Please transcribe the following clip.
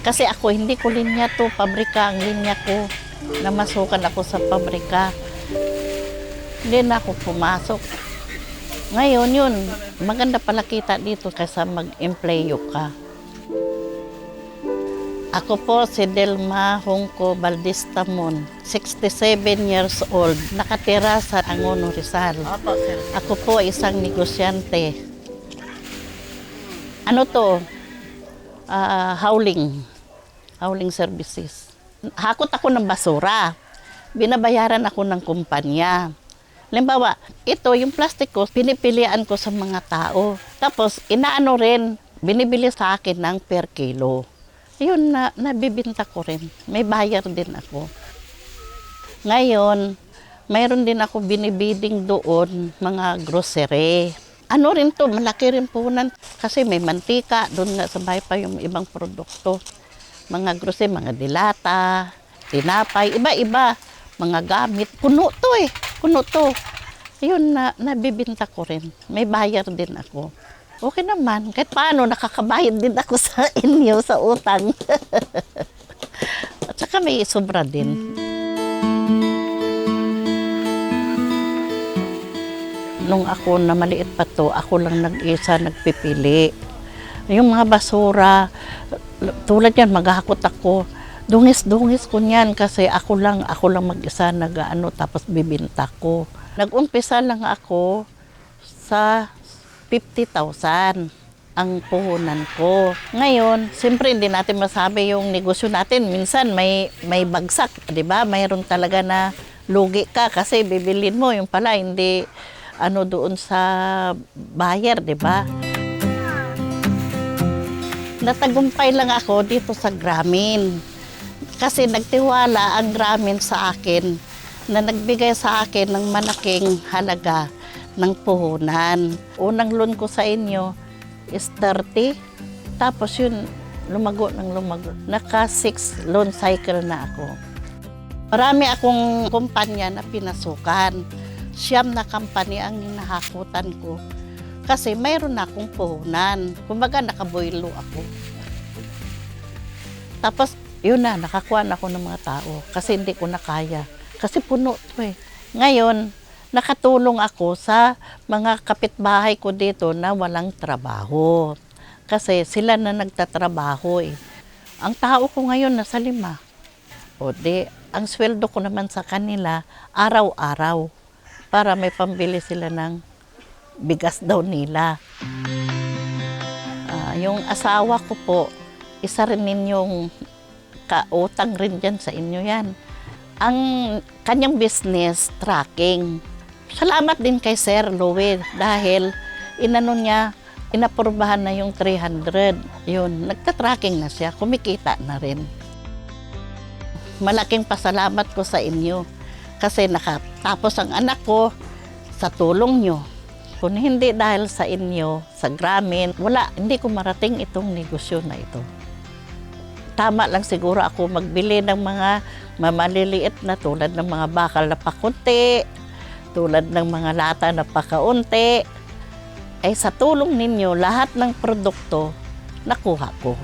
Kasi ako, hindi ko linya to, pabrika ang linya ko. Namasukan ako sa pabrika. Hindi na ako pumasok. Ngayon yun, maganda pala kita dito kaysa mag-empleyo ka. Ako po si Delma Hongco Valdez-Tamon, 67 years old, nakatira sa Angono, Rizal. Ako po isang negosyante. Ano to? Hauling services. Hakot ako ng basura. Binabayaran ako ng kumpanya. Halimbawa, ito yung plastic ko, pinipilian ko sa mga tao. Tapos, inaano rin, binibili sa akin ng per kilo. Yun na, nabibinta ko rin. May bayar din ako. Ngayon, mayroon din ako binibiding doon, mga grocery. Ano rin to, malaki rin punan. Kasi may mantika, doon nga sa bahay pa yung ibang produkto. Mga grocery, mga dilata, tinapay, iba-iba. Mga gamit, puno to eh. Puno to. Yun na, nabibinta ko rin. May bayar din ako. Okay naman. Kahit paano, nakakabayad din ako sa inyo, sa utang. At saka may sobra din. Nung ako na maliit pa to, ako lang nag-isa nagpipili. Yung mga basura, tulad yan, maghahakot ako. Dungis-dungis ko niyan kasi ako lang mag-isa nag-ano tapos bibinta ko. Nag-umpisa lang ako sa 50,000 ang puhunan ko. Ngayon, siyempre hindi natin masabi yung negosyo natin. Minsan may bagsak, 'di ba? Mayroon talaga na lugi ka kasi bibilin mo yung pala hindi ano doon sa buyer, 'di ba? Natagumpay lang ako dito sa Grameen. Kasi nagtiwala ang Grameen sa akin na nagbigay sa akin ng malaking halaga ng puhunan. Unang loan ko sa inyo is 30. Tapos yun, lumago ng lumago. Naka 6 loan cycle na ako. Marami akong kumpanya na pinasukan. Siyam na company ang hinahakutan ko. Kasi mayroon na akong puhunan. Kumbaga nakaboylo ako. Tapos yun na, nakakuha na ako ng mga tao kasi hindi ko na kaya. Kasi puno to eh. Ngayon, nakatulong ako sa mga kapitbahay ko dito na walang trabaho. Kasi sila na nagtatrabaho eh. Ang tao ko ngayon nasa 5. O di, ang sweldo ko naman sa kanila, araw-araw. Para may pambili sila ng bigas daw nila. Yung asawa ko po, isa rin ninyong kautang rin dyan sa inyo yan. Ang kanyang business, tracking. Salamat din kay Sir Louie dahil inano niya, inapurbahan na yung 300. Yun, nagtatracking na siya, kumikita na rin. Malaking pasalamat ko sa inyo kasi nakatapos ang anak ko sa tulong nyo. Kung hindi dahil sa inyo, sa Grameen, hindi ko marating itong negosyo na ito. Tama lang siguro ako magbili ng mga maliliit na tulad ng mga bakal na pakunti, tulad ng mga lata na pakaunti. Ay sa tulong ninyo, lahat ng produkto nakuha ko.